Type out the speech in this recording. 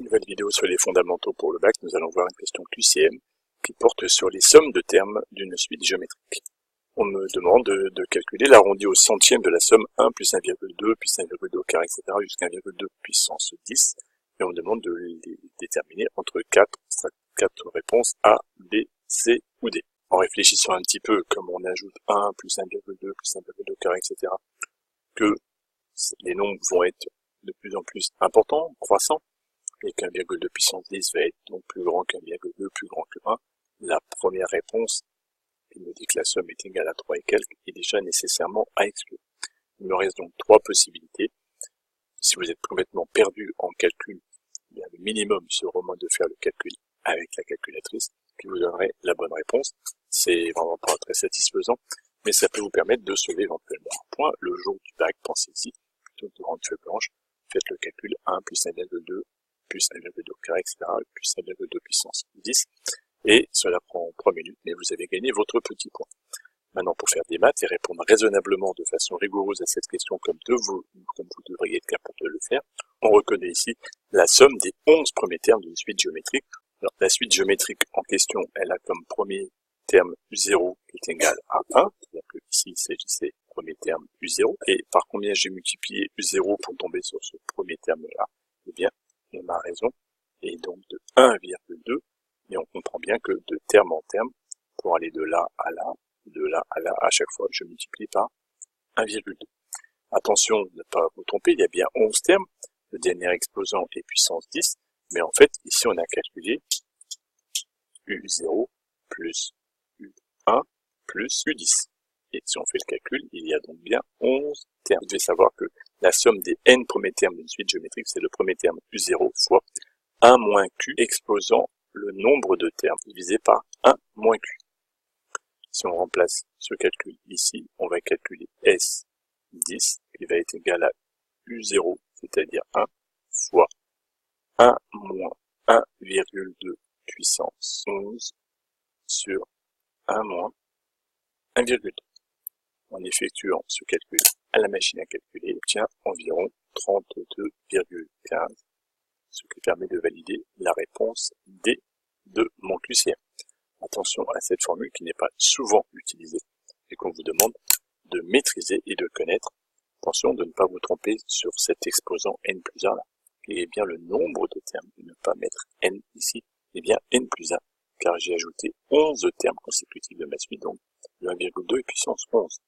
Nouvelle vidéo sur les fondamentaux pour le bac, nous allons voir une question QCM qui porte sur les sommes de termes d'une suite géométrique. On me demande de calculer l'arrondi au centième de la somme 1 plus 1,2 plus 1,2 au carré, etc. jusqu'à 1,2 puissance 10. Et on me demande de les déterminer entre 4 réponses A, B, C ou D. En réfléchissant un petit peu, comme on ajoute 1 plus 1,2 plus 1,2 au carré, etc., que les nombres vont être de plus en plus importants, croissants, et qu'1,2 puissance 10 va être donc plus grand qu'1,2, plus grand que 1, la première réponse, qui me dit que la somme est égale à 3 et quelques, est déjà nécessairement à exclure. Il me reste donc 3 possibilités. Si vous êtes complètement perdu en calcul, eh bien, le minimum sera au moins de faire le calcul avec la calculatrice, qui vous donnerait la bonne réponse. C'est vraiment pas très satisfaisant, mais ça peut vous permettre de sauver éventuellement un point le jour du bac. Pensez-y, plutôt que de rendre feuille blanche, faites le calcul 1 plus 1,2 plus 1,2 au carré, etc., plus 1,2 puissance 10, et cela prend 3 minutes, mais vous avez gagné votre petit point. Maintenant, pour faire des maths et répondre raisonnablement de façon rigoureuse à cette question comme vous devriez être capable de le faire, on reconnaît ici la somme des 11 premiers termes d'une suite géométrique. Alors, la suite géométrique en question, elle a comme premier terme U0 qui est égal à 1, c'est-à-dire que ici il s'agissait du premier terme U0, et par combien j'ai multiplié U0 pour tomber sur ce premier terme-là? Eh bien, et ma raison est donc de 1,2, et on comprend bien que de terme en terme, pour aller de là à là, à chaque fois, je multiplie par 1,2. Attention de ne pas vous tromper, il y a bien 11 termes, le dernier exposant est puissance 10, mais en fait, ici on a calculé U0 plus U1 plus U10. Et si on fait le calcul, il y a donc bien 11 termes. Vous devez savoir que la somme des n premiers termes d'une suite géométrique, c'est le premier terme U0 fois 1 moins Q exposant le nombre de termes divisé par 1 moins Q. Si on remplace ce calcul ici, on va calculer S10 qui va être égal à U0, c'est-à-dire 1 fois 1 moins 1,2 puissance 11 sur 1 moins 1,2. En effectuant ce calcul à la machine à calculer, on obtient environ 32,15, ce qui permet de valider la réponse D de mon QCM. Attention à cette formule qui n'est pas souvent utilisée et qu'on vous demande de maîtriser et de connaître. Attention de ne pas vous tromper sur cet exposant n plus 1 là, qui est bien le nombre de termes, de ne pas mettre n ici, et bien n plus 1, car j'ai ajouté 11 termes consécutifs de ma suite, donc 1,2 puissance 11.